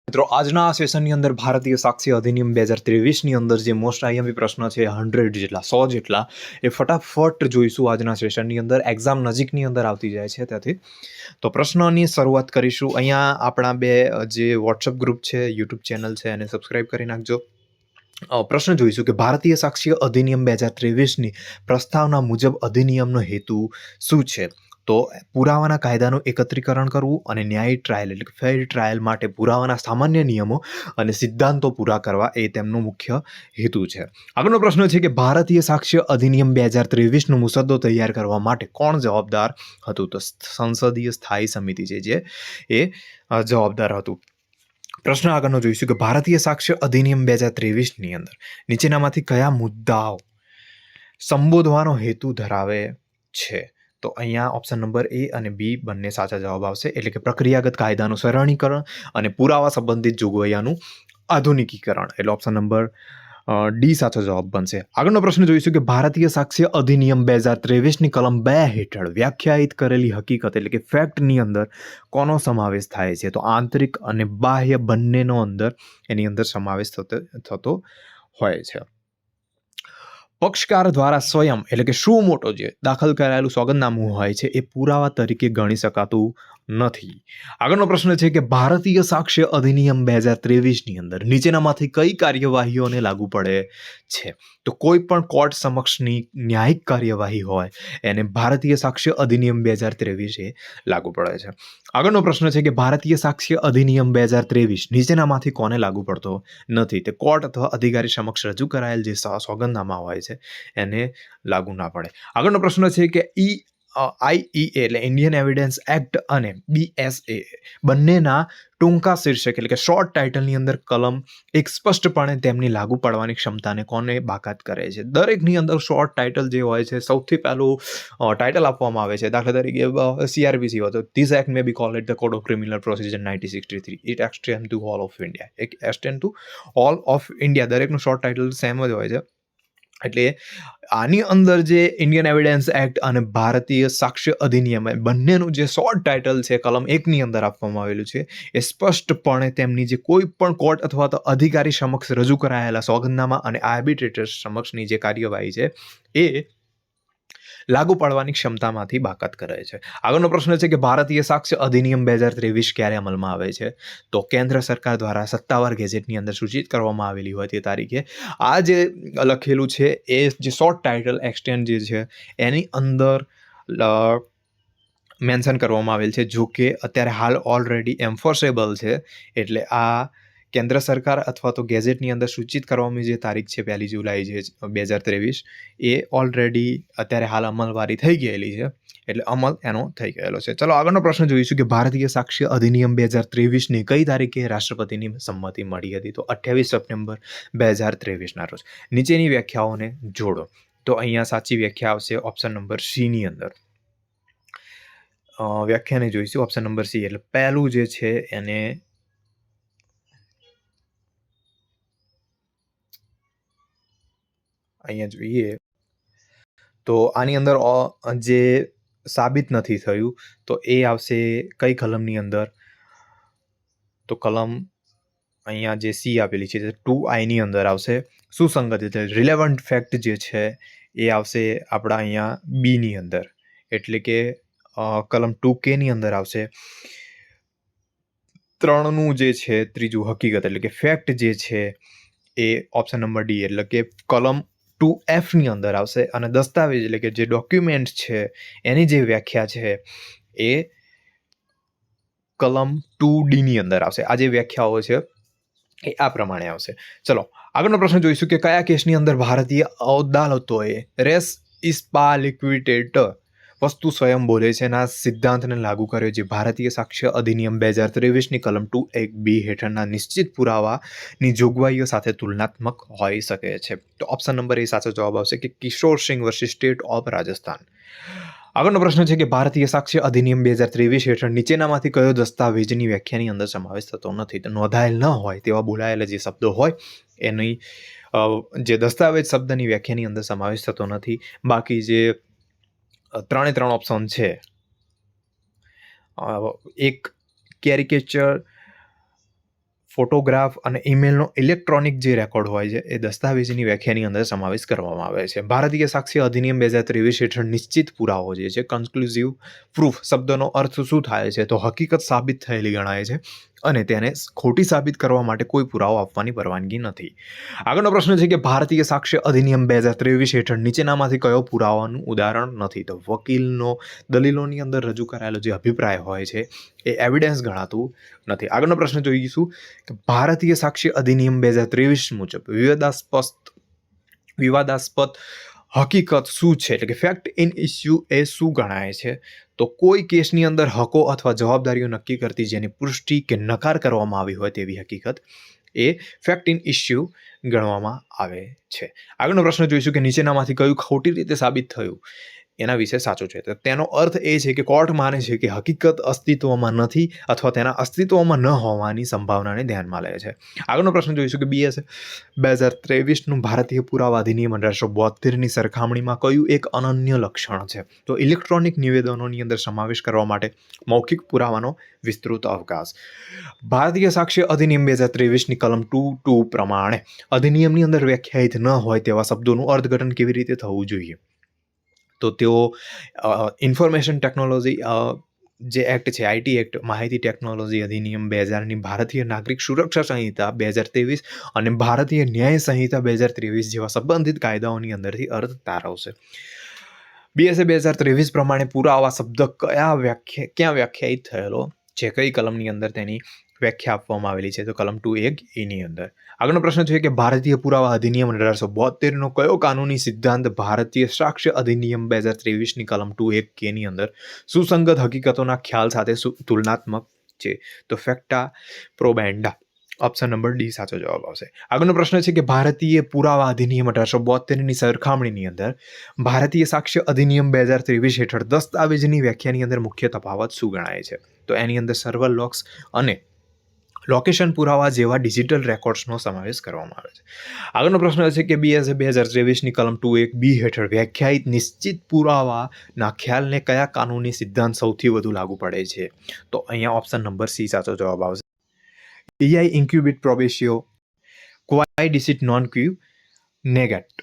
મિત્રો આજના આ સેશનની અંદર ભારતીય સાક્ષી અધિનિયમ 2023ની અંદર જે મોસ્ટ આઈએમપી પ્રશ્ન છે 100 જેટલા 100 જેટલા એ ફટાફટ જોઈશું આજના સેશનની અંદર. એક્ઝામ નજીકની અંદર આવતી જાય છે ત્યાંથી તો પ્રશ્નની શરૂઆત કરીશું. અહીંયા આપણા બે જે વોટ્સઅપ ગ્રુપ છે, યુટ્યુબ ચેનલ છે એને સબસ્ક્રાઇબ કરી નાખજો. પ્રશ્ન જોઈશું કે ભારતીય સાક્ષી અધિનિયમ 2023ની પ્રસ્તાવના મુજબ અધિનિયમનો હેતુ શું છે? તો પુરાવાના કાયદાનું એકત્રીકરણ કરવું અને ન્યાયી ટ્રાયલ એટલે કે ફેર ટ્રાયલ માટે પુરાવાના સામાન્ય નિયમો અને સિદ્ધાંતો પૂરા કરવા એ તેમનો મુખ્ય હેતુ છે. આગળનો પ્રશ્ન છે કે ભારતીય સાક્ષ્ય અધિનિયમ 2023નો મુસદ્દો તૈયાર કરવા માટે કોણ જવાબદાર હતું? તો સંસદીય સ્થાયી સમિતિ છે જે એ જવાબદાર હતું. પ્રશ્ન આગળનો જોઈશું કે ભારતીય સાક્ષ્ય અધિનિયમ 2023ની અંદર નીચેનામાંથી કયા મુદ્દાઓ સંબોધવાનો હેતુ ધરાવે છે? તો અહીંયા ઓપ્શન નંબર એ અને બી બંને સાચા જવાબ આવશે. એટલે કે પ્રક્રિયાગત કાયદાનું સરળીકરણ અને પુરાવા સંબંધિત જોગવાઈઓનું આધુનિકીકરણ, એટલે ઓપ્શન નંબર ડી સાચો જવાબ બનશે. આગળનો પ્રશ્ન જોઈશું કે ભારતીય સાક્ષ્ય અધિનિયમ 2023ની કલમ 2 હેઠળ વ્યાખ્યાયિત કરેલી હકીકત એટલે કે ફેક્ટની અંદર કોનો સમાવેશ થાય છે? તો આંતરિક અને બાહ્ય બંનેનો એની અંદર સમાવેશ થતો હોય છે. પક્ષકાર દ્વારા સ્વયં એટલે કે શું મોટો જે દાખલ કરાયેલું સોગંદનામું હોય છે એ પુરાવા તરીકે ગણી શકાતું નથી. આગળનો પ્રશ્ન છે કે ભારતીય સાક્ષ્ય અધિનિયમ 2023ની અંદર નીચેનામાંથી કઈ કાર્યવાહીઓને લાગુ પડે છે? તો કોઈ પણ કોર્ટ સમક્ષની ન્યાયિક કાર્યવાહી હોય એને ભારતીય સાક્ષ્ય અધિનિયમ 2023 લાગુ પડે છે. આગળનો પ્રશ્ન છે કે ભારતીય સાક્ષ્ય અધિનિયમ 2023 નીચેનામાંથી કોને લાગુ પડતો નથી? તે કોર્ટ અથવા અધિકારી સમક્ષ રજૂ કરાયેલ જે સોગંદનામા હોય છે એને લાગુ ના પડે. આગળનો પ્રશ્ન છે કે IEA એટલે ઇન્ડિયન એવિડન્સ એક્ટ અને BSA બંનેના ટૂંકા શીર્ષક એટલે કે શોર્ટ ટાઇટલની અંદર કલમ એક સ્પષ્ટપણે તેમની લાગુ પડવાની ક્ષમતાને કોને બાકાત કરે છે? દરેકની અંદર શોર્ટ ટાઇટલ જે હોય છે સૌથી પહેલું ટાઇટલ આપવામાં આવે છે. દાખલા તરીકે CRPC હોય તો this act may be called it the code of criminal procedure 1963. It extend to all of India. એક extend to all of India, દરેકનું શોર્ટ ટાઇટલ સેમ જ હોય છે. એટલે આની અંદર જે ઇન્ડિયન એવિડન્સ એક્ટ અને ભારતીય સાક્ષ્ય અધિનિયમ બંનેનું જે શોર્ટ ટાઇટલ છે કલમ 1ની અંદર આપવામાં આવેલું છે એ સ્પષ્ટપણે તેમની જે કોઈ પણ કોર્ટ અથવા તો અધિકારી સમક્ષ રજૂ કરાયેલા સોગંદનામા અને આર્બિટ્રેટર સમક્ષની જે કાર્યવાહી છે એ લાગુ પાડવાની ક્ષમતામાંથી બાકાત કરે છે. આગળનો પ્રશ્ન છે કે ભારતીય સાક્ષ્ય અધિનિયમ 2023 ક્યારે અમલમાં આવે છે? તો કેન્દ્ર સરકાર દ્વારા સત્તાવાર ગેઝેટની અંદર સૂચિત કરવામાં આવેલી હોય તે તારીખે આ જે લખેલું છે એ જે શોર્ટ ટાઇટલ એક્સટેન્ડ જે છે એની અંદર મેન્શન કરવામાં આવેલ છે. જો કે અત્યારે હાલ ઓલરેડી એન્ફોર્સેબલ છે, એટલે આ કેન્દ્ર સરકાર અથવા તો ગેઝેટની અંદર સૂચિત કરવામાં જે તારીખ છે 1 જુલાઈ જે 2023 એ ઓલરેડી અત્યારે હાલ અમલવારી થઈ ગયેલી છે, એટલે અમલ એનો થઈ ગયેલો છે. ચલો આગળનો પ્રશ્ન જોઈશું કે ભારતીય સાક્ષ્ય અધિનિયમ 2023ની કઈ તારીખે રાષ્ટ્રપતિની સંમતિ મળી હતી? તો 28 સપ્ટેમ્બર 2023ના રોજ. નીચેની વ્યાખ્યાઓને જોડો. તો અહીંયા સાચી વ્યાખ્યા આવશે ઓપ્શન નંબર સીની અંદર. વ્યાખ્યાને જોઈશું ઓપ્શન નંબર સી. એટલે પહેલું જે છે એને અહીંયા જોઈએ તો આની અંદર જે સાબિત નથી થયું તો એ આવશે કઈ કલમની અંદર? તો કલમ અહીંયા જે સી આપેલી છે 2I અંદર આવશે. સુસંગત એટલે રિલેવન્ટ ફેક્ટ જે છે એ આવશે આપણા અહીંયા બીની અંદર, એટલે કે કલમ 2K અંદર આવશે. 3નું જે છે ત્રીજું હકીકત એટલે કે ફેક્ટ જે છે એ ઓપ્શન નંબર ડી એટલે કે કલમ 2F અંદર આવશે. અને દસ્તાવેજ એટલે કે જે ડોક્યુમેન્ટ છે એની જે વ્યાખ્યા છે એ કલમ 2D અંદર આવશે. આ જે વ્યાખ્યાઓ છે એ આ પ્રમાણે આવશે. ચલો આગળનો પ્રશ્ન જોઈશું કે કયા કેસની અંદર ભારતીય અદાલતોએ રેસ ઇસ્પા લિક્વિડેટ વસ્તુ સ્વયં બોલે છે એના સિદ્ધાંતને લાગુ કર્યો, જે ભારતીય સાક્ષ્ય અધિનિયમ 2023ની કલમ 2(1)(b) હેઠળના નિશ્ચિત પુરાવાની જોગવાઈઓ સાથે તુલનાત્મક હોઈ શકે છે? તો ઓપ્શન નંબર એ સાચો જવાબ આવશે કે Kishore Singh versus state of Rajasthan. આગળનો પ્રશ્ન છે કે ભારતીય સાક્ષ્ય અધિનિયમ 2023 હેઠળ નીચેનામાંથી કયો દસ્તાવેજની વ્યાખ્યાની અંદર સમાવેશ થતો નથી? તો નોંધાયેલ ન હોય તેવા બોલાયેલા જે શબ્દો હોય એની જે દસ્તાવેજ શબ્દની વ્યાખ્યાની અંદર સમાવેશ થતો નથી. બાકી જે 3 ઓપ્શન છે, એક કેરિકેચર ફોટોગ્રાફ અને ઈમેલનો ઇલેક્ટ્રોનિક જે રેકોર્ડ હોય છે એ દસ્તાવેજની વ્યાખ્યાની અંદર સમાવેશ કરવામાં આવે છે. ભારતીય સાક્ષી અધિનિયમ 2023 હેઠળ નિશ્ચિત પુરાવો જે છે કન્ક્લુઝિવ પ્રૂફ શબ્દનો અર્થ શું થાય છે તો હકીકત સાબિત થયેલી ગણાય છે અને તેને ખોટી સાબિત કરવા માટે કોઈ પુરાવો આપવાની પરવાનગી નથી. આગળનો પ્રશ્ન છે કે ભારતીય સાક્ષ્ય અધિનિયમ 2023 હેઠળ નીચેનામાંથી કયો પુરાવાનું ઉદાહરણ નથી તો વકીલનો દલીલોની અંદર રજૂ કરાયેલો જે અભિપ્રાય હોય છે એ એવિડન્સ ગણાતું નથી. આગળનો પ્રશ્ન જોઈશું કે ભારતીય સાક્ષ્ય અધિનિયમ 2023 મુજબ વિવાદાસ્પદ હકીકત શું છે એટલે કે ફેક્ટ ઇન ઇસ્યુ એ શું ગણાય છે તો કોઈ કેસની અંદર હકો અથવા જવાબદારીઓ નક્કી કરતી જેની પુષ્ટિ કે નકાર કરવામાં આવી હોય તેવી હકીકત એ ફેક્ટ ઇન ઇસ્યુ ગણવામાં આવે છે. આગળનો પ્રશ્ન જોઈશું કે નીચેનામાંથી કયું ખોટી રીતે સાબિત થયું એના વિશે સાચું છે તો તેનો અર્થ એ છે કે કોર્ટ માને છે કે હકીકત અસ્તિત્વમાં નથી અથવા તેના અસ્તિત્વમાં ન હોવાની સંભાવનાને ધ્યાનમાં લે છે. આગળનો પ્રશ્ન જોઈશું કે BS 2023નું ભારતીય પુરાવા અધિનિયમ 1872ની સરખામણીમાં કયું એક અનન્ય લક્ષણ છે તો ઇલેક્ટ્રોનિક નિવેદનોની અંદર સમાવેશ કરવા માટે મૌખિક પુરાવાનો વિસ્તૃત અવકાશ. ભારતીય સાક્ષ્ય અધિનિયમ 2023ની કલમ 2(2) પ્રમાણે અધિનિયમની અંદર વ્યાખ્યાયિત ન હોય તેવા શબ્દોનું અર્થઘટન કેવી રીતે થવું જોઈએ તો તેઓ ઇન્ફોર્મેશન ટેકનોલોજી જે એક્ટ છે આઈટી એક્ટ માહિતી ટેકનોલોજી અધિનિયમ 2000ની ભારતીય નાગરિક સુરક્ષા સંહિતા 2023 અને ભારતીય ન્યાય સંહિતા 2023 જેવા સંબંધિત કાયદાઓની અંદરથી અર્થ તારવશે. BS 2023 પ્રમાણે પુરાવા શબ્દ ક્યાં વ્યાખ્યાયિત થયેલો છે કઈ કલમની અંદર તેની વ્યાખ્યા આપવામાં આવેલી છે તો કલમ 2(1) ની અંદર. આગળનો પ્રશ્ન છે કે ભારતીય પુરાવા અધિનિયમ 1872નો કયો કાનૂની સિદ્ધાંત ભારતીય સાક્ષ્ય અધિનિયમ 2023ની કલમ 2(1) ની અંદર સુસંગત હકીકતોના ખ્યાલ સાથે તુલનાત્મક છે તો ફેક્ટા પ્રોબેન્ડા. ઓપ્શન નંબર ડી સાચો જવાબ આવશે. આગળનો પ્રશ્ન છે કે ભારતીય પુરાવા અધિનિયમ 1872ની સરખામણીની અંદર ભારતીય સાક્ષ્ય અધિનિયમ 2023 હેઠળ દસ્તાવેજની વ્યાખ્યાની અંદર મુખ્ય તફાવત શું ગણાય છે તો એની અંદર સર્વર લોક્સ અને લોકેશન પુરાવા જેવા ડિજિટલ રેકોર્ડ્સનો સમાવેશ કરવામાં આવે છે. આગળનો પ્રશ્ન છે કે BS 2023ની કલમ 2(1)(b) હેઠળ વ્યાખ્યાયિત નિશ્ચિત પુરાવાના ખ્યાલને કયા કાનૂની સિદ્ધાંત સૌથી વધુ લાગુ પડે છે તો અહીંયા ઓપ્શન નંબર સી સાચો જવાબ આવશે. EI ઇન્ક્યુબિટ પ્રોબેશિયો ક્વાઈ ડિસિટ નોન ક્યુ નેગેટ.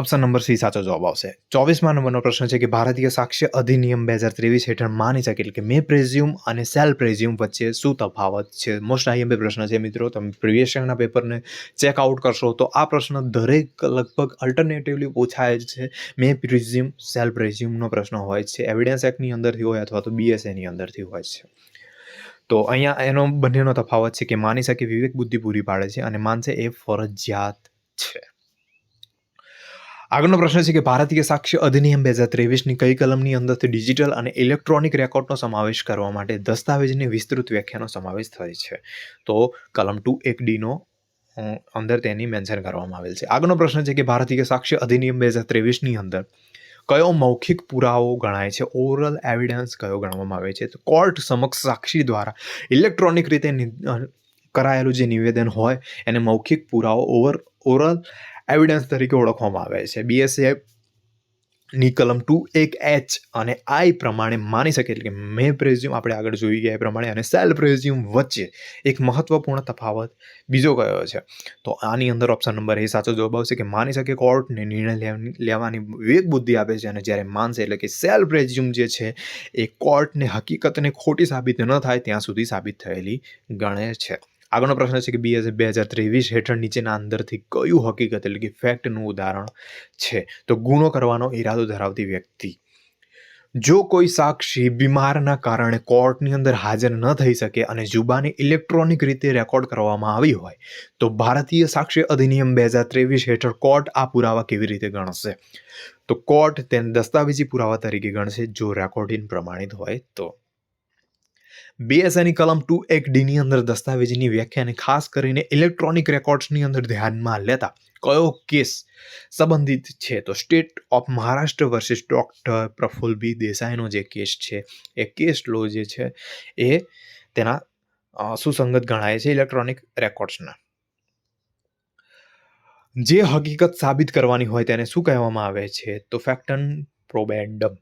ઓપ્શન નંબર સી સાચો જવાબ આવશે. 24મા નંબરનો પ્રશ્ન છે કે ભારતીય સાક્ષ્ય અધિનિયમ 2023 હેઠળ માની શકે એટલે કે મે પ્રેઝ્યુમ અને સેલ પ્રેઝ્યુમ વચ્ચે શું તફાવત છે. મોસ્ટ આઈએમપી પ્રશ્ન છે મિત્રો. તમે પ્રીવિયસ યરના પેપરને ચેકઆઉટ કરશો તો આ પ્રશ્ન દરેક લગભગ અલ્ટરનેટિવલી પૂછાય જ છે. મે પ્રેઝ્યુમ સેલ પ્રેઝ્યુમનો પ્રશ્ન હોય છે એવિડન્સ એક્ટની અંદરથી હોય અથવા તો BSAની અંદરથી હોય છે. તો અહીંયા એનો બંનેનો તફાવત છે કે માની શકે વિવેક બુદ્ધિ પૂરી પાડે છે અને માનશે એ ફરજિયાત છે. આગળનો પ્રશ્ન છે કે ભારતીય સાક્ષ્ય અધિનિયમ 2023ની કઈ કલમની અંદરથી ડિજિટલ અને ઇલેક્ટ્રોનિક રેકોર્ડનો સમાવેશ કરવા માટે દસ્તાવેજની વિસ્તૃત વ્યાખ્યાનો સમાવેશ થાય છે તો કલમ 2(1)(d)નો અંદર તેની મેન્શન કરવામાં આવેલ છે. આગળનો પ્રશ્ન છે કે ભારતીય સાક્ષ્ય અધિનિયમ 2023ની અંદર કયો મૌખિક પુરાવો ગણાય છે ઓરલ એવિડન્સ કયો ગણવામાં આવે છે તો કોર્ટ સમક્ષ સાક્ષી દ્વારા ઇલેક્ટ્રોનિક રીતે કરાયેલું જે નિવેદન હોય એને મૌખિક પુરાવો ઓરલ એવિડન્સ તરીકે ઓળખવામાં આવે છે. BSAની કલમ 2(1)(h) અને I પ્રમાણે માની શકે એટલે કે મે પ્રેઝ્યુમ આપણે આગળ જોઈ ગયા એ પ્રમાણે અને સેલ પ્રેઝ્યુમ વચ્ચે એક મહત્વપૂર્ણ તફાવત બીજો કયો છે તો આની અંદર ઓપ્શન નંબર એ સાચો જવાબ આવશે કે માની શકે કોર્ટને નિર્ણય લેવાની વિવેક બુદ્ધિ આપે છે અને જ્યારે માનશે એટલે કે સેલ પ્રેઝ્યુમ જે છે એ કોર્ટને હકીકતને ખોટી સાબિત ન થાય ત્યાં સુધી સાબિત થયેલી ગણે છે. આગળનો પ્રશ્ન છે કે BS 2023 હેઠળ નીચેના અંદરથી કયું હકીકત એટલે કે ફેક્ટનું ઉદાહરણ છે તો ગુનો કરવાનો ઈરાદો ધરાવતી વ્યક્તિ. જો કોઈ સાક્ષી બીમારના કારણે કોર્ટની અંદર હાજર ન થઈ શકે અને જુબાની ઇલેક્ટ્રોનિક રીતે રેકોર્ડ કરવામાં આવી હોય તો ભારતીય સાક્ષ્ય અધિનિયમ 2023 હેઠળ કોર્ટ આ પુરાવા કેવી રીતે ગણશે તો કોર્ટ તેને દસ્તાવેજી પુરાવા તરીકે ગણશે જો રેકોર્ડિંગ પ્રમાણિત હોય તો. BSAની કલમ 2(1)(d)ની અંદર દસ્તાવેજની વ્યાખ્યાને ખાસ કરીને ઇલેક્ટ્રોનિક રેકોર્ડ્સની અંદર ધ્યાનમાં લેતા કયો કેસ સંબંધિત છે તો state of Maharashtra versus doctor Prafulla B દેસાઈનો જે કેસ છે એ કેસ લો જે છે એ તેના સુસંગત ગણાય છે ઇલેક્ટ્રોનિક રેકોર્ડ્સના. જે હકીકત સાબિત કરવાની હોય તેને શું કહેવામાં આવે છે તો ફેક્ટમ પ્રોબેન્ડમ.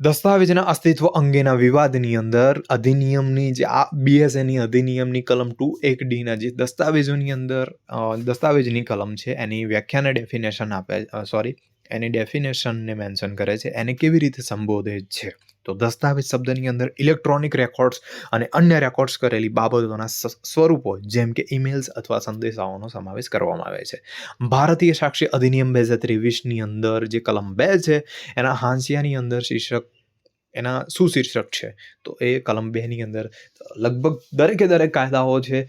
દસ્તાવેજના અસ્તિત્વ અંગેના વિવાદની અંદર અધિનિયમની જે આ BSAની અધિનિયમની કલમ 2(1)D ના જે દસ્તાવેજોની અંદર દસ્તાવેજની કલમ છે એની વ્યાખ્યાને ડેફિનેશન આપે, એની ડેફિનેશનને મેન્શન કરે છે, એને કેવી રીતે સંબોધે છે. તો દસ્તાવેજ શબ્દની અંદર ઇલેક્ટ્રોનિક રેકોર્ડ્સ અને અન્ય રેકોર્ડ્સ કરેલી બાબતોના સ્વરૂપો જેમ કે ઈમેલ્સ અથવા સંદેશાઓનો સમાવેશ કરવામાં આવે છે. ભારતીય સાક્ષી અધિનિયમ 2023ની અંદર જે કલમ 2 છે એના હાંસિયાની અંદર એના શું શીર્ષક છે તો એ કલમ 2ની અંદર લગભગ દરેકે દરેક કાયદાઓ છે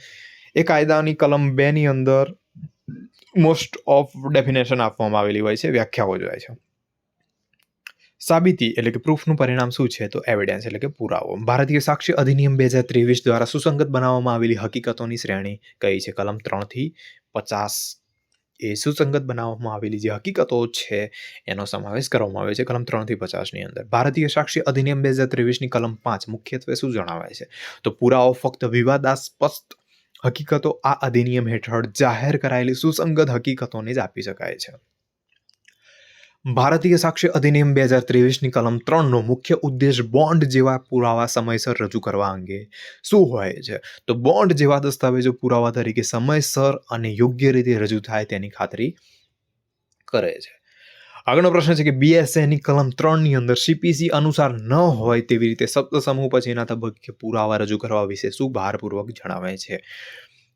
એ કાયદાની કલમ 2ની અંદર મોસ્ટ ઓફ ડેફિનેશન આપવામાં આવેલી હોય છે, વ્યાખ્યાઓ જ હોય છે. સાબિતી એટલે કે પ્રૂફનું પરિણામ શું છે તો એવિડન્સ એટલે કે પુરાવો. ભારતીય સાક્ષી અધિનિયમ 2023 દ્વારા સુસંગત બનાવવામાં આવેલી હકીકતોની શ્રેણી કઈ છે? કલમ 3 થી 50 એ સુસંગત બનાવવામાં આવેલી જે હકીકતો છે એનો સમાવેશ કરવામાં આવે છે કલમ 3 થી 50ની અંદર. ભારતીય સાક્ષી અધિનિયમ 2023ની કલમ 5 મુખ્યત્વે શું જણાવે છે તો પુરાવો ફક્ત વિવાદાસ્પદ હકીકતો આ અધિનિયમ હેઠળ જાહેર કરાયેલી સુસંગત હકીકતોને જ આપી શકાય છે. ભારતીય સાક્ષી અધિનિયમ 2023ની કલમ 3નો મુખ્ય ઉદ્દેશ બોન્ડ જેવા પુરાવા સમયસર રજૂ કરવા અંગે શું હોય છે તો બોન્ડ જેવા દસ્તાવેજો પુરાવા તરીકે સમયસર અને યોગ્ય રીતે રજૂ થાય તેની ખાતરી કરે છે. આગળનો પ્રશ્ન છે કે BSAની કલમ 3ની અંદર CPC અનુસાર ન હોય તેવી રીતે શબ્દ સમૂહ પછીના તબક્કે પુરાવા રજૂ કરવા વિશે શું ભારપૂર્વક જણાવે છે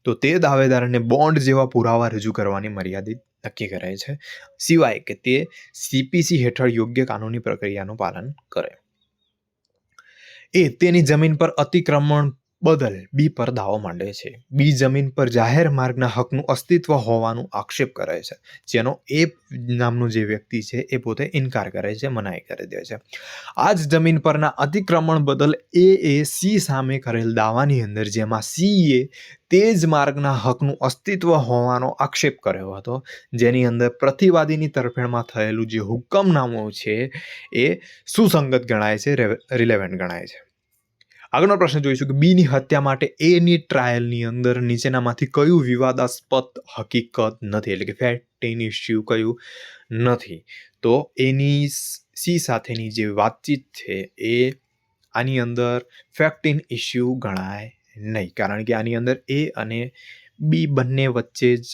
તો તે દાવેદારને બોન્ડ જેવા પુરાવા રજૂ કરવાની મર્યાદિત નક્કી કરે છે, સિવાય કે તે CPC હેઠળ યોગ્ય કાનૂની પ્રક્રિયાનું પાલન કરે. એ તેની જમીન પર અતિક્રમણ બદલ B પર દાવો માંડે છે. B જમીન પર જાહેર માર્ગના હકનું અસ્તિત્વ હોવાનું આક્ષેપ કરે છે, જેનો એ નામનો જે વ્યક્તિ છે એ પોતે ઇનકાર કરે છે, મનાઈ કરી દે છે. આ જ જમીન પરના અતિક્રમણ બદલ એ C સામે કરેલ દાવાની અંદર જેમાં C એ તે જ માર્ગના હકનું અસ્તિત્વ હોવાનો આક્ષેપ કર્યો હતો, જેની અંદર પ્રતિવાદીની તરફેણમાં થયેલું જે હુકમનામું છે એ સુસંગત ગણાય છે, રિલેવન્ટ ગણાય છે. આગળનો પ્રશ્ન જોઈશું કે બીની હત્યા માટે એની ટ્રાયલની અંદર નીચેનામાંથી કયું વિવાદાસ્પદ હકીકત નથી, એટલે કે ફેક્ટ ઇન ઇશ્યુ કયું નથી તો એની C સાથેની જે વાતચીત છે એ આની અંદર ફેક્ટ ઇન ઇશ્યુ ગણાય નહીં, કારણ કે આની અંદર A અને B બંને વચ્ચે જ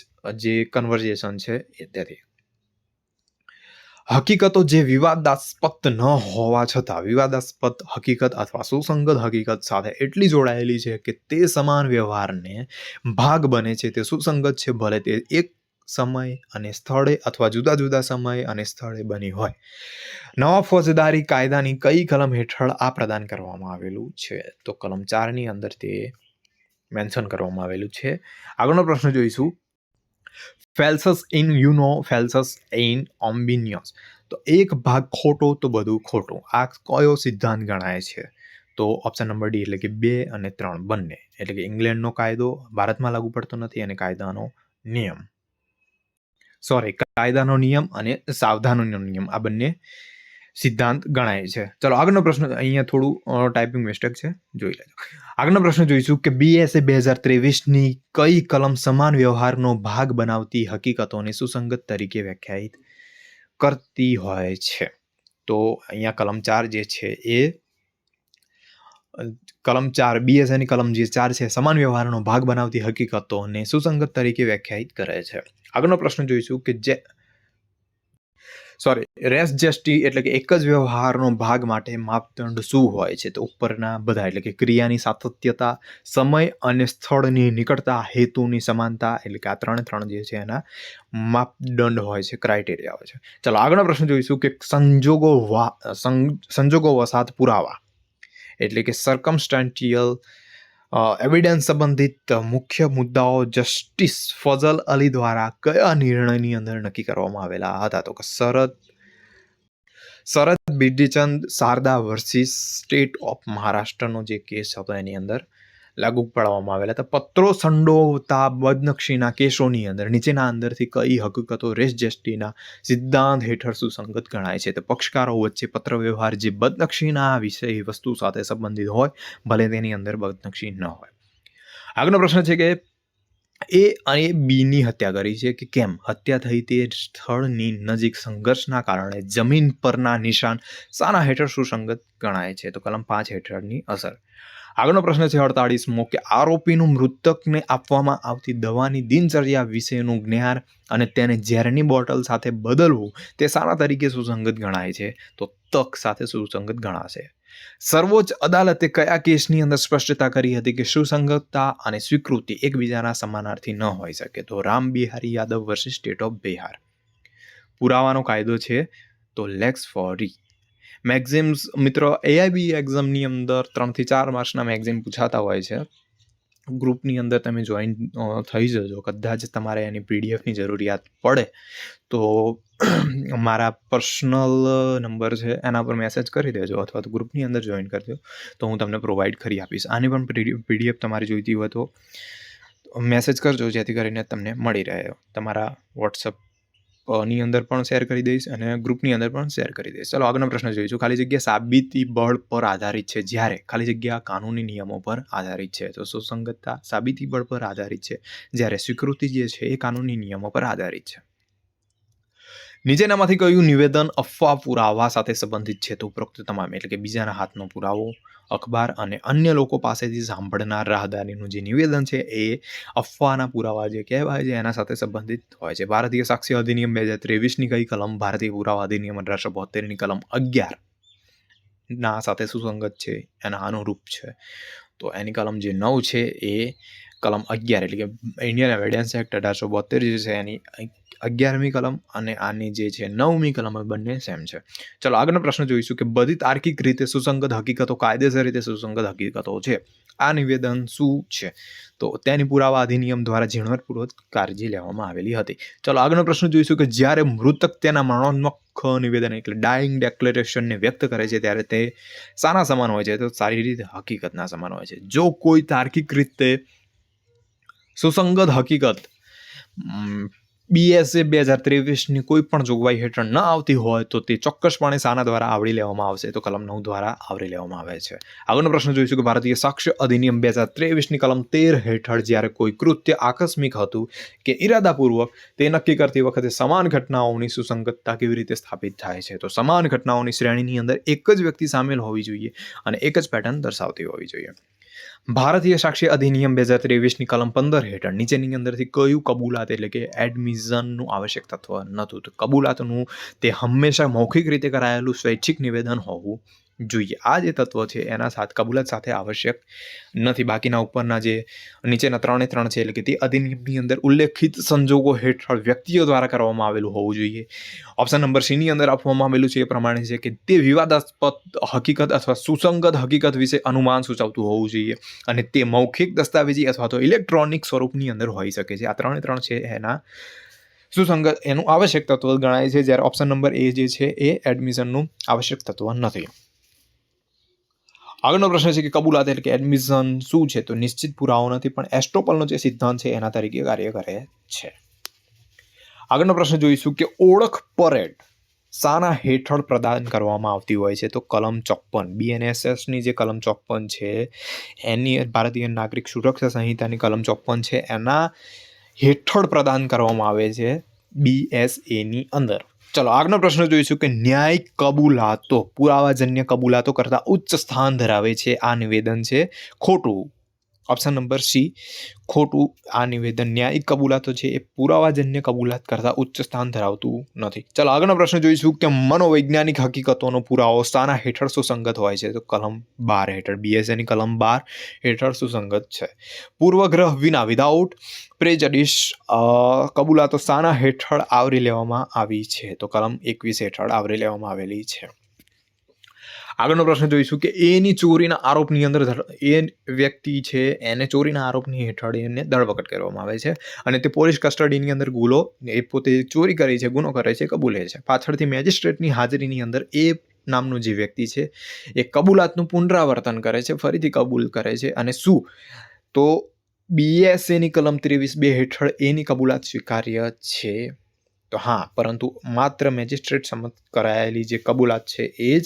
જે કન્વર્ઝેશન છે એ તેથી. હકીકતો જે વિવાદાસ્પદ ન હોવા છતાં વિવાદાસ્પદ હકીકત અથવા સુસંગત હકીકત સાથે એટલી જોડાયેલી છે કે તે સમાન વ્યવહારને ભાગ બને છે, તે સુસંગત છે, ભલે તે એક સમય અને સ્થળે અથવા જુદા જુદા સમય અને સ્થળે બની હોય. નવા ફોજદારી કાયદાની કઈ કલમ હેઠળ આ પ્રદાન કરવામાં આવેલું છે તો કલમ 4ની અંદર તે મેન્શન કરવામાં આવેલું છે. આગળનો પ્રશ્ન જોઈશું ફેલ્સસ ઇન ફેલ્સસ ઇન ઓમ્બિનિયસ તો એક ભાગ ખોટો તો બધું ખોટું, આ કયો સિદ્ધાંત ગણાય છે તો ઓપ્શન નંબર D એટલે કે 2 અને 3 બંને, એટલે કે ઇંગ્લેન્ડનો કાયદો ભારતમાં લાગુ પડતો નથી અને કાયદાનો નિયમ અને સાવધાનનો નિયમ આ બંને સિદ્ધાંત ગણાય છે. ચલો આગળનો પ્રશ્ન, અહીંયા થોડું ટાઈપિંગ મિસ્ટેક છે, જોઈ લેજો. આગળનો પ્રશ્ન જોઈશું કે BSA 2023ની કઈ કલમ સમાન વ્યવહારનો ભાગ બનાવતી હકીકતોને સુસંગત તરીકે વ્યાખ્યાયિત કરતી હોય છે તો અહીંયા કલમ 4 જે છે એ કલમ 4 BSAની કલમ જે 4 છે સમાન વ્યવહારનો ભાગ બનાવતી હકીકતોને સુસંગત તરીકે વ્યાખ્યાયિત કરે છે. આગળનો પ્રશ્ન જોઈશું કે રેસ જેસ્ટી એટલે કે એક જ વ્યવહારનો ભાગ માટે માપદંડ શું હોય છે તો ઉપરના બધા, એટલે કે ક્રિયાની સાતત્યતા, સમય અને સ્થળની નિકટતા, હેતુની સમાનતા, એટલે કે આ 3 જે છે એના માપદંડ હોય છે, ક્રાઇટેરિયા હોય છે. ચલો આગળનો પ્રશ્ન જોઈશું કે સંજોગો વસાત પુરાવા એટલે કે સર્કમસ્ટાન્ટિયલ એવિડન્સ સંબંધિત મુખ્ય મુદ્દાઓ જસ્ટિસ ફઝલ અલી દ્વારા કયા નિર્ણયની અંદર નક્કી કરવામાં આવેલા હતા તો શરદ બિડીચંદ શારદા વર્સિસ સ્ટેટ ઓફ મહારાષ્ટ્રનો જે કેસ હતો એની અંદર લાગુ પાડવામાં આવેલા હતા. પત્રો સંડોવતા બદનક્ષીના કેસોની અંદર નીચેના અંદરથી કઈ હકીકતો રેસ જેસ્ટીના સિદ્ધાંત હેઠળ સુસંગત ગણાય છે તો પક્ષકારો વચ્ચે પત્ર વ્યવહાર જે બદનક્ષીના વિષય વસ્તુ સાથે સંબંધિત હોય, ભલે તેની અંદર બદનક્ષી ન હોય. આગળનો પ્રશ્ન છે કે એ અને બીની હત્યા કરી છે કે કેમ હત્યા થઈ તે સ્થળની નજીક સંઘર્ષના કારણે જમીન પરના નિશાન શાના હેઠળ સુસંગત ગણાય છે? તો કલમ 5 હેઠળની અસર. આગળનો પ્રશ્ન છે 48મો કે આરોપીનું મૃતકને આપવામાં આવતી દવાની દિનચર્યા વિશેનું જ્ઞાન અને તેને ઝેરની બોટલ સાથે બદલવું તે શાના તરીકે સુસંગત ગણાય છે? તો તક સાથે સુસંગત ગણાશે. સર્વોચ્ચ અદાલતે કયા કેસની અંદર સ્પષ્ટતા કરી હતી કે સુસંગતતા અને સ્વીકૃતિ એકબીજાના સમાનાર્થી ન હોઈ શકે? તો Ram Bihari Yadav versus state of Bihar. પુરાવાનો કાયદો છે તો લેક્સ ફોરી. મેક્ઝિમ્સ મિત્રો એઆઈબી એક્ઝામની અંદર 3 થી 4 માર્ક્સના મેક્ઝિમ પૂછાતા હોય છે. ગ્રુપની અંદર તમે જોઈન થઈ જજો. કદાચ તમારે એની પીડીએફની જરૂરિયાત પડે તો મારા પર્સનલ નંબર છે એના પર મેસેજ કરી દેજો અથવા તો ગ્રુપની અંદર જોઈન કરજો તો હું તમને પ્રોવાઈડ કરી આપીશ. આની પણ પીડીએફ તમારે જોઈતી હોય તો મેસેજ કરજો જેથી કરીને તમને મળી રહે. તમારા વોટ્સઅપ ની અંદર પણ શેર કરી દઈશ અને ગ્રુપની અંદર પણ શેર કરી દઈશ. ચલો આગળનો પ્રશ્ન જોઈશું. ખાલી જગ્યા સાબિતી બળ પર આધારિત છે જ્યારે ખાલી જગ્યા કાનૂની નિયમો પર આધારિત છે. તો સુસંગતતા સાબિતી બળ પર આધારિત છે જ્યારે સ્વીકૃતિ જે છે એ કાનૂની નિયમો પર આધારિત છે. નીચેનામાંથી કયું નિવેદન અફવા પુરાવા સાથે સંબંધિત છે? તો ઉપરોક્ત તમામ એટલે કે બીજાના હાથનો પુરાવો, અખબાર અને અન્ય લોકો પાસેથી સાંભળનાર રાહદારીનું જે નિવેદન છે એ અફવાના પુરાવા જે કહેવાય છે એના સાથે સંબંધિત હોય છે. ભારતીય સાક્ષ્ય અધિનિયમ 2023ની કઈ કલમ ભારતીય પુરાવા અધિનિયમ 1872ની કલમ 11 ના સાથે સુસંગત છે, એના અનુરૂપ છે? તો એની કલમ જે 9 છે એ કલમ 11 એટલે કે ઇન્ડિયન એવિડન્સ એક્ટ 1872 જે છે એની 11મી કલમ અને આની જે છે 9મી કલમ બંને સેમ છે. ચલો આગળનો પ્રશ્ન જોઈશું કે બધી તાર્કિક રીતે સુસંગત હકીકતો કાયદેસર રીતે સુસંગત હકીકતો છે. આ નિવેદન શું છે? તો તેની પુરાવા અધિનિયમ દ્વારા ઝીણવટપૂર્વક કાળજી લેવામાં આવેલી હતી. ચલો આગળનો પ્રશ્ન જોઈશું કે જ્યારે મૃતક તેના મરણોન્મુખ નિવેદન એટલે ડાઇંગ ડિક્લેરેશનને વ્યક્ત કરે છે ત્યારે તે શાના સમાન હોય છે? તો સારી રીતે હકીકતના સમાન હોય છે. જો કોઈ તાર્કિક રીતે સુસંગત હકીકત BSA 2023ની કોઈ પણ જોગવાઈ હેઠળ ન આવતી હોય તો તે ચોક્કસપણે શાના દ્વારા આવરી લેવામાં આવશે? તો કલમ 9 દ્વારા આવરી લેવામાં આવે છે. આગળનો પ્રશ્ન જોઈશું કે ભારતીય સાક્ષ્ય અધિનિયમ 2023ની કલમ 13 હેઠળ જ્યારે કોઈ કૃત્ય આકસ્મિક હતું કે ઇરાદાપૂર્વક તે નક્કી કરતી વખતે સમાન ઘટનાઓની સુસંગતતા કેવી રીતે સ્થાપિત થાય છે? તો સમાન ઘટનાઓની શ્રેણીની અંદર એક જ વ્યક્તિ સામેલ હોવી જોઈએ અને એક જ પેટર્ન દર્શાવતી હોવી જોઈએ. ભારતીય સાક્ષ્ય અધિનિયમ 2023ની કલમ 15 હેઠળ નીચેની અંદરથી કયું કબૂલાત એટલે કે એડમિઝનનું આવશ્યક તત્વ નહોતું? તો કબૂલાતનું તે હંમેશા મૌખિક રીતે કરાયેલું સ્વૈચ્છિક નિવેદન હોવું જોઈએ. આ જે તત્વ છે એના સાથે કબૂલાત સાથે આવશ્યક નથી. બાકીના ઉપરના જે નીચેના 3 છે એટલે કે તે અધિનિયમની અંદર ઉલ્લેખિત સંજોગો હેઠળ વ્યક્તિઓ દ્વારા કરવામાં આવેલું હોવું જોઈએ. ઓપ્શન નંબર C ની અંદર આપવામાં આવેલું છે એ પ્રમાણે છે કે તે વિવાદાસ્પદ હકીકત અથવા સુસંગત હકીકત વિશે અનુમાન સૂચવતું હોવું જોઈએ અને તે મૌખિક દસ્તાવેજી અથવા તો ઇલેક્ટ્રોનિક સ્વરૂપની અંદર હોઈ શકે છે. આ 3 છે એના સુસંગત એનું આવશ્યક તત્વ ગણાય છે જ્યારે ઓપ્શન નંબર A જે છે એ એડમિશનનું આવશ્યક તત્વ નથી. આગળનો પ્રશ્ન છે કે કબૂલાત એટલે કે એડમિશન શું છે? તો નિશ્ચિત પુરાવો નથી પણ એસ્ટોપલનો જે સિદ્ધાંત છે એના તરીકે કાર્ય કરે છે. આગળનો પ્રશ્ન જોઈશું કે ઓળખ પરેડ શાના હેઠળ પ્રદાન કરવામાં આવતી હોય છે? તો કલમ 54 BNSSની જે કલમ 54 છે એની ભારતીય નાગરિક સુરક્ષા સંહિતાની કલમ 54 છે એના હેઠળ પ્રદાન કરવામાં આવે છે BSAની અંદર. ચલો આગળનો પ્રશ્ન જોઈશું કે ન્યાયિક કબૂલાતો પુરાવાજન્ય કબૂલાતો કરતાં ઉચ્ચ સ્થાન ધરાવે છે. આ નિવેદન છે ખોટું. ઓપ્શન નંબર C ખોટું. આ નિવેદન ન્યાયિક કબૂલાતો છે એ પુરાવાજન્ય કબૂલાત કરતાં ઉચ્ચ સ્થાન ધરાવતું નથી. ચાલો આગળનો પ્રશ્ન જોઈશું કે મનોવૈજ્ઞાનિક હકીકતોનો પુરાવો શાના હેઠળ સુસંગત હોય છે? તો કલમ 12 હેઠળ BSAની કલમ 12 હેઠળ સુસંગત છે. પૂર્વગ્રહ વિના વિધાઉટ પ્રેજડિસ કબૂલાતો શાના હેઠળ આવરી લેવામાં આવી છે? તો કલમ 21 હેઠળ આવરી લેવામાં આવેલી છે. આગળનો પ્રશ્ન જોઈશું કે એની ચોરીના આરોપની અંદર એ વ્યક્તિ છે એને ચોરીના આરોપની હેઠળ એને ધરપકડ કરવામાં આવે છે અને તે પોલીસ કસ્ટડીની અંદર ગુનો એ પોતે ચોરી કરી છે ગુનો કરે છે કબૂલે છે. પાછળથી મેજિસ્ટ્રેટની હાજરીની અંદર એ નામનો જે વ્યક્તિ છે એ કબૂલાતનું પુનરાવર્તન કરે છે, ફરીથી કબૂલ કરે છે અને શું તો BSAની કલમ 23(2) હેઠળ એની કબૂલાત સ્વીકાર્ય છે? તો હા, પરંતુ માત્ર મેજિસ્ટ્રેટ સમક્ષ કરાયેલી જે કબૂલાત છે એ જ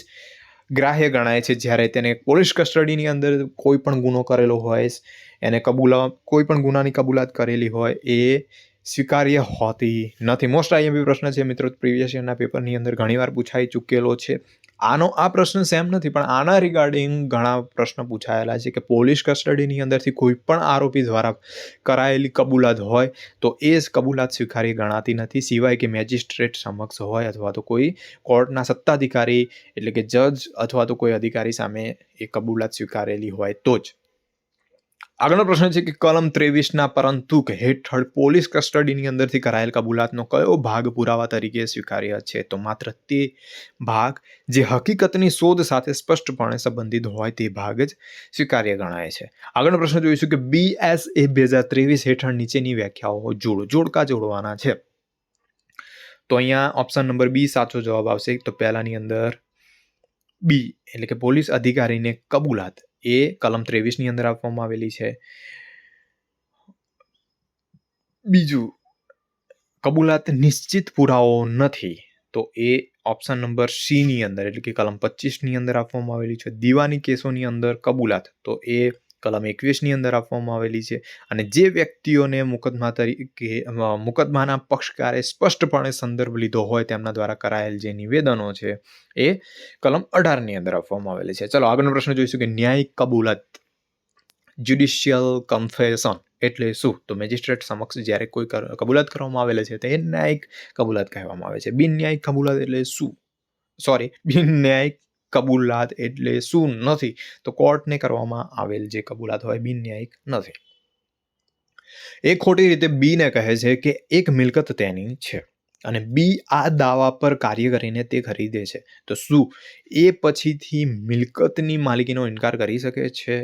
ગ્રાહ્ય ગણાય છે જ્યારે તેને પોલીસ કસ્ટડીની અંદર કોઈ પણ ગુનો કરેલો હોય, એને કોઈ પણ ગુનાની કબૂલાત કરેલી હોય એ સ્વીકાર્ય હોતી નથી. મોસ્ટ આઈએમપી પ્રશ્ન છે મિત્રો, પ્રીવિયસ યરના પેપરની અંદર ઘણીવાર પૂછાઈ ચૂકેલો છે. આ પ્રશ્ન સેમ નથી, પણ આના રિગાર્ડિંગ ઘણા પ્રશ્ન પૂછાયેલા છે કે પોલીસ કસ્ટડીની અંદરથી કોઈ પણ આરોપી દ્વારા કરાયેલી કબૂલાત હોય તો એ જ કબૂલાત સ્વીકાર્ય ગણાતી નથી, સિવાય કે મેજિસ્ટ્રેટ સમક્ષ હોય અથવા તો કોઈ કોર્ટના સત્તાધિકારી એટલે કે જજ અથવા તો કોઈ અધિકારી સામે એ કબૂલાત સ્વીકારેલી હોય તો જ. આગળનો પ્રશ્ન છે કે કલમ 23ના પરંતુ હેઠળ પોલીસ કસ્ટડીની અંદરથી કરાયેલ કબૂલાતનો કયો ભાગ પુરાવા તરીકે સ્વીકાર્ય છે? તો માત્ર તે ભાગ જે હકીકતની શોધ સાથે સ્પષ્ટપણે સંબંધિત હોય તે ભાગ જ સ્વીકાર્ય ગણાય છે. આગળનો પ્રશ્ન જોઈશું કે BSA 2023 હેઠળ નીચેની વ્યાખ્યાઓ જોડો. જોડકા જોડવાના છે. તો અહીંયા ઓપ્શન નંબર બી સાચો જવાબ આવશે. તો પહેલાની અંદર બી એટલે કે પોલીસ અધિકારીને કબૂલાત એ કલમ 23ની અંદર આપવામાં આવેલી છે. બીજું, કબૂલાત નિશ્ચિત પુરાવો નથી, તો એ ઓપ્શન નંબર સી ની અંદર એટલે કે કલમ 25ની અંદર આપવામાં આવેલી છે. દીવાની કેસોની અંદર કબૂલાત તો એ કલમ 21ની અંદર આપવામાં આવેલી છે. અને જે વ્યક્તિઓને મુકદ્દમાના પક્ષકારે સ્પષ્ટપણે સંદર્ભ લીધો હોય તેમના દ્વારા કરાયેલ જે નિવેદનો છે એ કલમ 18ની અંદર આપવામાં આવેલી છે. ચલો આગળનો પ્રશ્ન જોઈશું કે ન્યાયિક કબૂલાત જ્યુડિશિયલ કન્ફેશન એટલે શું? તો મેજિસ્ટ્રેટ સમક્ષ જ્યારે કોઈ કબૂલાત કરવામાં આવેલ છે તે ન્યાયિક કબૂલાત કહેવામાં આવે છે. બિન ન્યાયિક કબૂલાત એટલે શું? બિન ન્યાયિક કબૂલાત એટલે શું નથી? તો કોર્ટને કરવામાં આવેલ જે કબૂલાત હોય બિન ન્યાયિક નથી. એ ખોટી રીતે બીને કહે છે કે એક મિલકત તેની છે અને બી આ દાવા પર કાર્ય કરીને તે ખરીદે છે, તો શું એ પછીથી મિલકતની માલિકીનો ઇનકાર કરી શકે છે?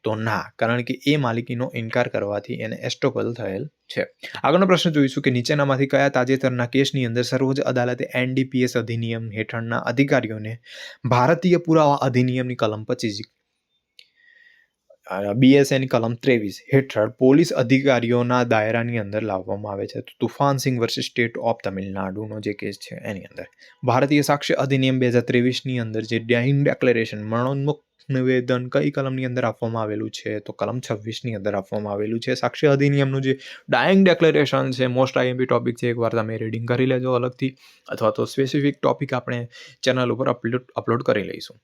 તો ના, કારણ કે એ માલિકીનો ઇનકાર કરવાથી એને એસ્ટોપલ થયેલ છે. આગળનો પ્રશ્ન જોઈશું કે નીચેનામાંથી કયા તાજેતરના કેસની અંદર સર્વોચ્ચ અદાલતે NDPS અધિનિયમ હેઠળના અધિકારીઓને ભારતીય પુરાવા અધિનિયમની કલમ 25 BSAની કલમ 23 હેઠળ પોલીસ અધિકારીઓના દાયરાની અંદર લાવવામાં આવે છે? તો તુફાનસિંહ વર્સિસ સ્ટેટ ઓફ તમિલનાડુનો જે કેસ છે એની અંદર. ભારતીય સાક્ષ્ય અધિનિયમ 2023ની અંદર જે ડાઇંગ ડિક્લેરેશન મરણોન્મુખ નિવેદન કઈ કલમની અંદર આપવામાં આવેલું છે? તો કલમ 26ની અંદર આપવામાં આવેલું છે. સાક્ષ્ય અધિનિયમનું જે ડાઇંગ ડિક્લેરેશન છે મોસ્ટ આઈએમપી ટોપિક છે, એકવાર તમે રીડિંગ કરી લેજો અલગથી, અથવા તો સ્પેસિફિક ટોપિક આપણે ચેનલ ઉપર અપલોડ કરી લઈશું.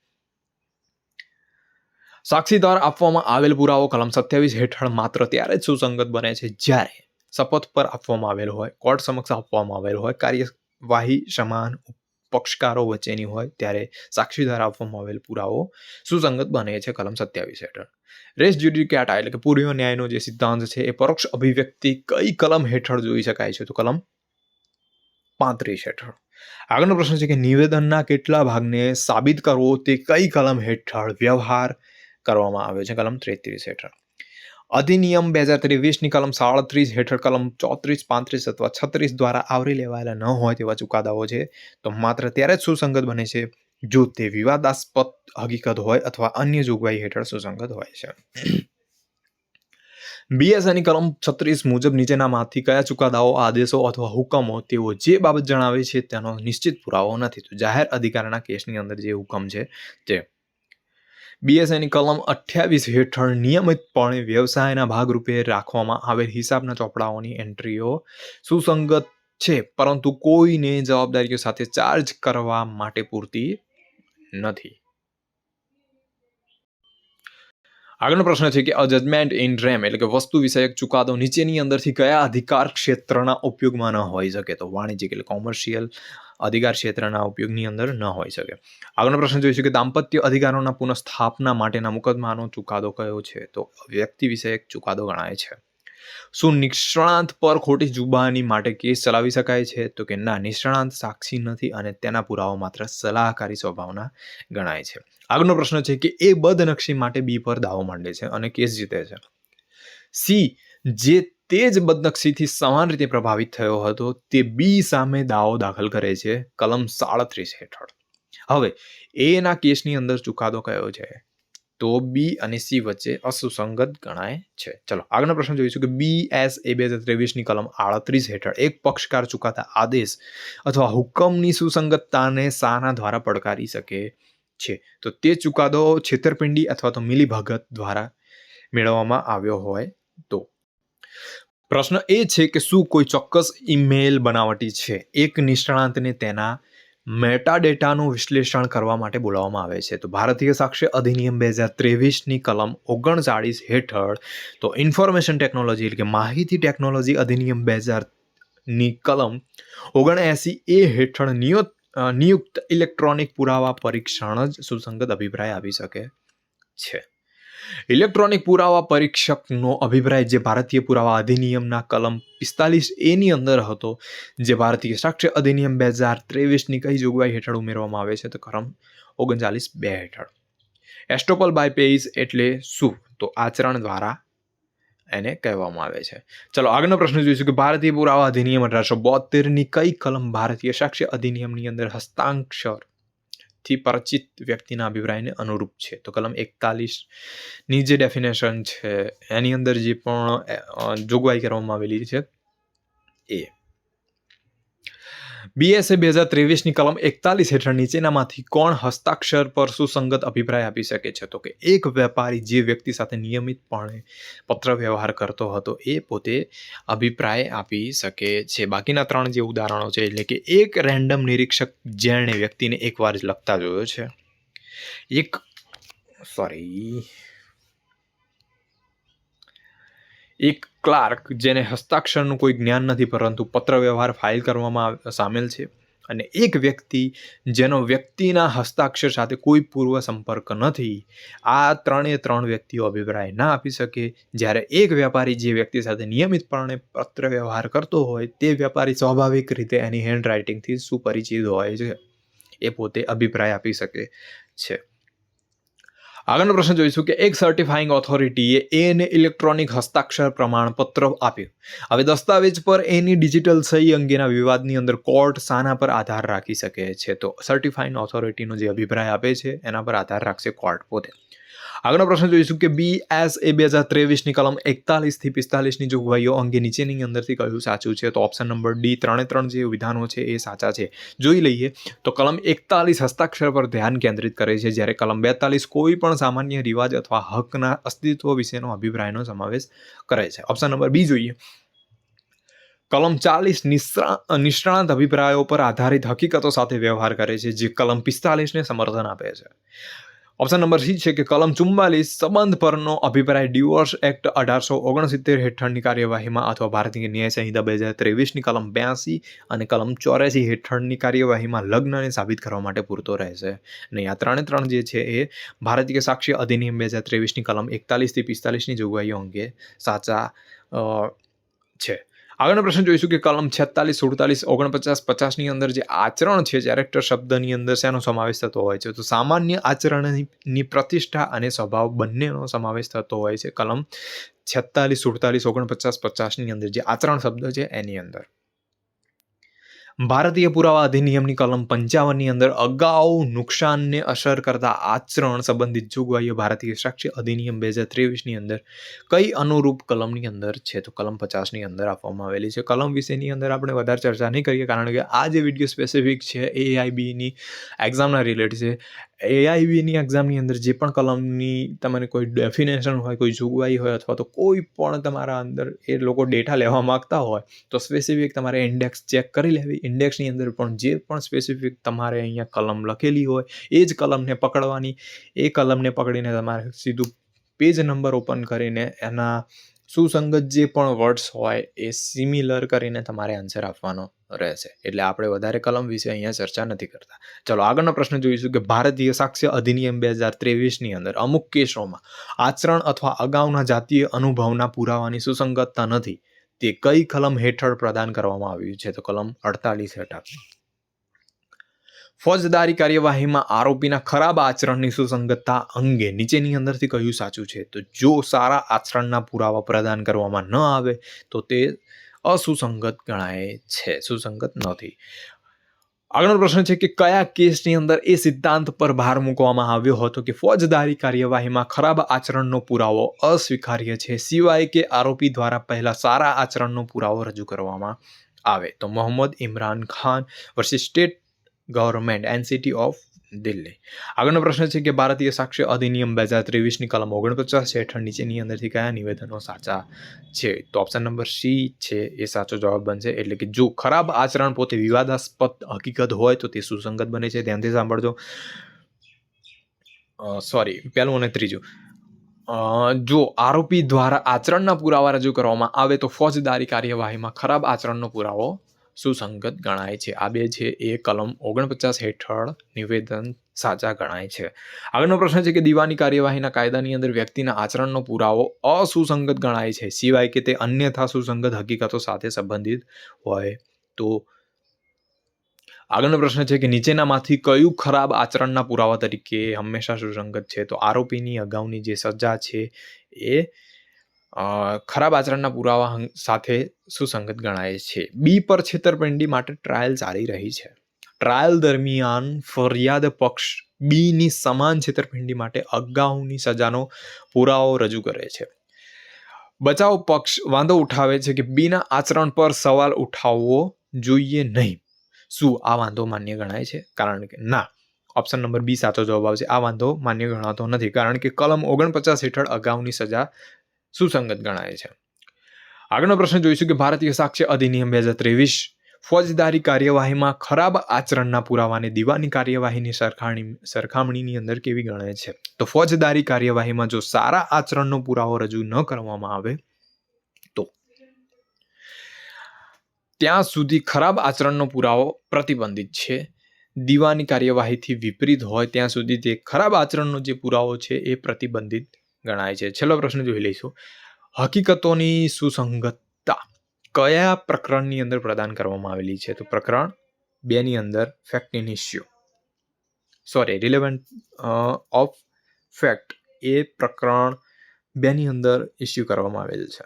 સાક્ષી દ્વારા આપવામાં આવેલ પુરાવો કલમ 27 હેઠળ માત્ર ત્યારે જ સુસંગત બને છે જ્યારે શપથ પર આપવામાં આવેલ હોય, કોર્ટ સમક્ષ આપવામાં આવેલ હોય, કાર્યવાહી સમાન પક્ષકારો વચ્ચેની હોય ત્યારે સાક્ષી દ્વારા આપવામાં આવેલ પુરાવો સુસંગત બને છે કલમ 27 હેઠળ. રેસ જ્યુડિકેટા એટલે કે પૂર્વ ન્યાયનો જે સિદ્ધાંત છે એ પરોક્ષ અભિવ્યક્તિ કઈ કલમ હેઠળ જોઈ શકાય છે? તો કલમ 35 હેઠળ. આગળનો પ્રશ્ન છે કે નિવેદનના કેટલા ભાગને સાબિત કરવો તે કઈ કલમ હેઠળ વ્યવહાર કરવામાં આવ્યો છે? કલમ 33 હેઠળ. અધિનિયમ 2023ની કલમ 37 હેઠળ કલમ 34, 35 અથવા 36 દ્વારા આવરી લેવાયેલા ન હોય તેવા ચુકાદાઓ છે તો માત્ર ત્યારે જ સુસંગત બને છે જો તે વિવાદાસ્પદ હકીકત હોય અથવા અન્ય જોગવાઈ હેઠળ સુસંગત હોય છે. BSAની કલમ 36 મુજબ નીચેનામાંથી કયા ચુકાદાઓ, આદેશો અથવા હુકમો તેઓ જે બાબત જણાવે છે તેનો નિશ્ચિત પુરાવો નથી? તો જાહેર અધિકારના કેસની અંદર જે હુકમ છે તે. BSAની કલમ 28 હેઠળ નિયમિતપણે વ્યવસાયના ભાગરૂપે રાખવામાં આવેલ હિસાબના ચોપડાઓની એન્ટ્રીઓ સુસંગત છે પરંતુ કોઈને જવાબદારીઓ સાથે ચાર્જ કરવા માટે પૂરતી નથી. આગળનો પ્રશ્ન છે કે અ જજમેન્ટ ઇન રેમ એટલે કે વસ્તુ વિષયક ચુકાદો નીચેની અંદરથી કયા અધિકાર ક્ષેત્રના ઉપયોગમાં ન હોઈ શકે? તો વાણિજ્યિક એટલે કોમર્શિયલ અધિકાર ક્ષેત્રના ઉપયોગની અંદર ન હોઈ શકે. આગળનો પ્રશ્ન જોઈશું કે દાંપત્ય અધિકારોના પુનઃસ્થાપના માટેના મુકદ્દમાનો ચુકાદો કયો છે? તો વ્યક્તિ વિષયક ચુકાદો ગણાય છે. શું નિષ્ણાંત પર ખોટી જુબાની માટે કેસ ચલાવી શકાય છે? તો કે ના, નિષ્ણાંત સાક્ષી નથી અને તેના પુરાવો માત્ર સલાહકારી સ્વભાવના ગણાય છે. આગળનો પ્રશ્ન છે કે એ બદનક્ષી માટે બી પર દાવો માંડે છે અને કેસ જીતે છે. સી જે તે જ બદનક્ષીથી સમાન રીતે પ્રભાવિત થયો હતો તે બી સામે દાવો દાખલ કરે છે કલમ 37 હેઠળ. હવે એના કેસની અંદર ચુકાદો કયો છે? તો બી અને સી વચ્ચે અસુસંગત ગણાય છે. ચલો આગળનો પ્રશ્ન જોઈશું કે BSA 2023ની કલમ 38 હેઠળ એક પક્ષકાર ચુકાતા આદેશ અથવા હુકમની સુસંગતતાને શાના દ્વારા પડકારી શકે છે તો તે ચુકાદો છેતરપિંડી અથવા તો મિલીભગત દ્વારા મેળવવામાં આવ્યો હોય તો. પ્રશ્ન એ છે કે શું કોઈ ચોક્કસ ઈમેલ બનાવટી છે? એક નિષ્ણાતને તેના મેટાડેટાનું વિશ્લેષણ કરવા માટે બોલાવવામાં આવે છે. તો ભારતીય સાક્ષ્ય અધિનિયમ 2023ની કલમ 39 હેઠળ તો ઇન્ફોર્મેશન ટેકનોલોજી એટલે કે માહિતી ટેકનોલોજી અધિનિયમ 2000ની કલમ 79A હેઠળ નિયુક્ત ઇલેક્ટ્રોનિક પુરાવા પરીક્ષણ જ સુસંગત અભિપ્રાય આપી શકે છે. ઇલેક્ટ્રોનિક પુરાવા પરીક્ષકનો અભિપ્રાય જે ભારતીય પુરાવા અધિનિયમના કલમ 45A ની અંદર હતો, જે ભારતીય સાક્ષ્ય અધિનિયમ 2023ની કઈ જોગવાઈ હેઠળ ઉમેરવામાં આવે છે? તો કલમ 39(2) હેઠળ. એસ્ટોપલ બાયપેઇસ એટલે શું? તો આચરણ દ્વારા એને કહેવામાં આવે છે. ચલો આગળનો પ્રશ્ન જોઈશું કે ભારતીય પુરાવા અધિનિયમ 1872ની કઈ કલમ ભારતીય સાક્ષ્ય અધિનિયમની અંદર હસ્તાક્ષર થી પરિચિત વ્યક્તિના અભિપ્રાયને અનુરૂપ છે? તો કલમ 41ની જે ડેફિનેશન છે એની અંદર જે પણ જોગવાઈ કરવામાં આવેલી છે એ. BSA 2023ની કલમ 41 હેઠળ નીચેનામાંથી કોણ હસ્તાક્ષર પર સુસંગત અભિપ્રાય આપી શકે છે? તો કે એક વેપારી જે વ્યક્તિ સાથે નિયમિતપણે પત્ર વ્યવહાર કરતો હતો એ પોતે અભિપ્રાય આપી શકે છે. બાકીના 3 જે ઉદાહરણો છે એટલે કે એક રેન્ડમ નિરીક્ષક જેણે વ્યક્તિને એકવાર જ લખતા જોયો છે, એક ક્લાર્ક જેને હસ્તાક્ષરનું કોઈ જ્ઞાન નથી પરંતુ પત્ર વ્યવહાર ફાઇલ કરવામાં સામેલ છે, અને એક વ્યક્તિ જેનો વ્યક્તિના હસ્તાક્ષર સાથે કોઈ પૂર્વ સંપર્ક નથી. આ 3 વ્યક્તિઓ અભિપ્રાય ના આપી શકે. જ્યારે એક વેપારી જે વ્યક્તિ સાથે નિયમિતપણે પત્ર વ્યવહાર કરતો હોય તે વેપારી સ્વાભાવિક રીતે એની હેન્ડરાઇટિંગથી સુપરિચિત હોય છે, એ પોતે અભિપ્રાય આપી શકે છે. આગળનો પ્રશ્ન જોઈશું કે એક સર્ટિફાઇંગ ઓથોરિટીએ એને ઇલેક્ટ્રોનિક હસ્તાક્ષર પ્રમાણપત્ર આપ્યું. હવે દસ્તાવેજ પર એની ડિજિટલ સહી અંગેના વિવાદની અંદર કોર્ટ શાના પર આધાર રાખી શકે છે? તો સર્ટિફાઇંગ ઓથોરિટીનો જે અભિપ્રાય આપે છે એના પર આધાર રાખશે કોર્ટ પોતે. આગળનો પ્રશ્ન જોઈશું કે BSA 2023ની કલમ 41 થી 45ની જોગવાઈઓ અંગે નીચેની અંદરથી કયું સાચું છે? તો ઓપ્શન નંબર ડી 3 જે વિધાનો છે એ સાચા છે. જોઈ લઈએ તો કલમ 41 હસ્તાક્ષર પર ધ્યાન કેન્દ્રિત કરે છે, જ્યારે કલમ 42 કોઈ પણ સામાન્ય રિવાજ અથવા હકના અસ્તિત્વ વિશેનો અભિપ્રાયનો સમાવેશ કરે છે. ઓપ્શન નંબર બી જોઈએ. કલમ 40 નિષ્ણાત અભિપ્રાયો પર આધારિત હકીકતો સાથે વ્યવહાર કરે છે, જે કલમ 45ને સમર્થન આપે છે. ઓપ્શન નંબર સી છે કે કલમ 44 સંબંધ પરનો અભિપ્રાય ડિવોર્સ એક્ટ 1869 હેઠળની કાર્યવાહીમાં અથવા ભારતીય ન્યાય સંહિતા 2023ની કલમ 82 અને કલમ 84 હેઠળની કાર્યવાહીમાં લગ્નને સાબિત કરવા માટે પૂરતો રહેશે નહીં. આ 3 જે છે એ ભારતીય સાક્ષ્ય અધિનિયમ 2023ની કલમ 41 થી 45ની જોગવાઈઓ અંગે સાચા છે. આગળનો પ્રશ્ન જોઈશું કે કલમ 46, 47, 49, 50ની અંદર જે આચરણ છે, કેરેક્ટર શબ્દની અંદર શેનો સમાવેશ થતો હોય છે? તો સામાન્ય આચરણની પ્રતિષ્ઠા અને સ્વભાવ બંનેનો સમાવેશ થતો હોય છે કલમ 46, 47, 49, 50ની અંદર જે આચરણ શબ્દ છે એની અંદર. ભારતીય પુરાવા અધિનિયમની કલમ 55ની અંદર અગાઉ નુકસાનને અસર કરતા આચરણ સંબંધિત જોગવાઈઓ ભારતીય સાક્ષ્ય અધિનિયમ 2023ની અંદર કઈ અનુરૂપ કલમની અંદર છે? તો કલમ 50ની અંદર આપવામાં આવેલી છે. કલમ વિશેની અંદર આપણે વધારે ચર્ચા નહીં કરીએ, કારણ કે આ જે વિડીયો સ્પેસિફિક છે AIBની એક્ઝામના રિલેટેડ છે. AIBની એક્ઝામની અંદર જે પણ કલમની તમારે કોઈ ડેફિનેશન હોય, કોઈ જોગવાઈ હોય, અથવા તો કોઈ પણ તમારા અંદર એ લોકો ડેટા લેવા માગતા હોય તો સ્પેસિફિક તમારે ઇન્ડેક્સ ચેક કરી લેવી. ઇન્ડેક્સની અંદર પણ જે પણ સ્પેસિફિક તમારે અહીંયા કલમ લખેલી હોય એ જ કલમને પકડવાની. એ કલમને પકડીને તમારે સીધું પેજ નંબર ઓપન કરીને એના સુસંગત જે પણ વર્ડ્સ હોય એ સિમિલર કરીને તમારે આન્સર આપવાનો રહેશે. એટલે આપણે વધારે કલમ વિશે અહીંયા ચર્ચા નથી કરતા. ચલો આગળનો પ્રશ્ન જોઈશું કે ભારતીય સાક્ષ્ય અધિનિયમ 2023ની અંદર અમુક કેસોમાં આચરણ અથવા અગાઉના જાતીય અનુભવના પુરાવાની સુસંગતતા નથી, તે કઈ કલમ હેઠળ પ્રદાન કરવામાં આવ્યું છે? તો કલમ 48 હેઠળ. ફોજદારી કાર્યવાહીમાં આરોપીના ખરાબ આચરણની સુસંગતતા અંગે નીચેની અંદરથી કયું સાચું છે? તો જો સારા આચરણના પુરાવા પ્રદાન કરવામાં ન આવે તો તે અસુસંગત ગણાય છે, સુસંગત નથી. આગળનો પ્રશ્ન છે કે કયા કેસની અંદર એ સિદ્ધાંત પર ભાર મૂકવામાં આવ્યો હતો કે ફોજદારી કાર્યવાહીમાં ખરાબ આચરણનો પુરાવો અસ્વીકાર્ય છે, સિવાય કે આરોપી દ્વારા પહેલા સારા આચરણનો પુરાવો રજૂ કરવામાં આવે? તો Mohammad Imran Khan versus state government NCT of Delhi. આગળનો પ્રશ્ન છે કે ભારતીય સાક્ષ્ય અધિનિયમ 2023ની કલમ 49 હેઠળ નીચેની અંદરથી કયા નિવેદનો સાચા છે? તો ઓપ્શન નંબર સી છે એ સાચો જવાબ બનશે. એટલે કે જો ખરાબ આચરણ પોતે વિવાદાસ્પદ હકીકત હોય તો તે સુસંગત બને છે. ધ્યાનથી સાંભળજો. પહેલું અને ત્રીજું. જો આરોપી દ્વારા આચરણના પુરાવા રજૂ કરવામાં આવે તો ફોજદારી કાર્યવાહીમાં ખરાબ આચરણનો પુરાવો સુસંગત ગણાય છે. આ બે છે એ કલમ 49 હેઠળ નિવેદન સાચા ગણાય છે. આગળનો પ્રશ્ન છે કે દીવાની કાર્યવાહીના કાયદાની અંદર વ્યક્તિના આચરણનો પુરાવો અસુસંગત ગણાય છે સિવાય કે તે અન્યથા સુસંગત હકીકતો સાથે સંબંધિત હોય તો. આગળનો પ્રશ્ન છે કે નીચેનામાંથી કયું ખરાબ આચરણના પુરાવા તરીકે હંમેશા સુસંગત છે? તો આરોપીની અગાઉની જે સજા છે એ ખરાબ આચરણના પુરાવા સાથે સુસંગત ગણાય છે. બી પર છેતરપિંડી માટે ટ્રાયલ ચાલી રહી છે. ટ્રાયલ દરમિયાન ફરિયાદ પક્ષ બીની સમાન છેતરપિંડી માટે અગાઉની સજાનો પુરાવો રજૂ કરે છે. બચાવ પક્ષ વાંધો ઉઠાવે છે કે બીના આચરણ પર સવાલ ઉઠાવવો જોઈએ નહીં. શું આ વાંધો માન્ય ગણાય છે? કારણ કે ના. ઓપ્શન નંબર બી સાચો જવાબ આવશે. આ વાંધો માન્ય ગણાતો નથી કારણ કે કલમ 49 હેઠળ અગાઉની સજા સુસંગત ગણાય છે. આગળનો પ્રશ્ન જોઈશું કે ભારતીય સાક્ષ્ય અધિનિયમ 2023 ફોજદારી કાર્યવાહીમાં ખરાબ આચરણના પુરાવાને દીવાની કાર્યવાહીની સરખામણીની અંદર કેવી ગણાય છે? તો ફોજદારી કાર્યવાહીમાં જો સારા આચરણનો પુરાવો રજૂ ન કરવામાં આવે તો ત્યાં સુધી ખરાબ આચરણનો પુરાવો પ્રતિબંધિત છે. દીવાની કાર્યવાહીથી વિપરીત હોય ત્યાં સુધી તે ખરાબ આચરણનો જે પુરાવો છે એ પ્રતિબંધિત ગણાય છે. છેલ્લો પ્રશ્ન જોઈ લઈશું. હકીકતોની સુસંગતતા કયા પ્રકરણની અંદર પ્રદાન કરવામાં આવેલી છે? તો પ્રકરણ 2 ની અંદર fact in issue relevant of fact એ પ્રકરણ 2 ની અંદર ઇસ્યુ કરવામાં આવેલ છે.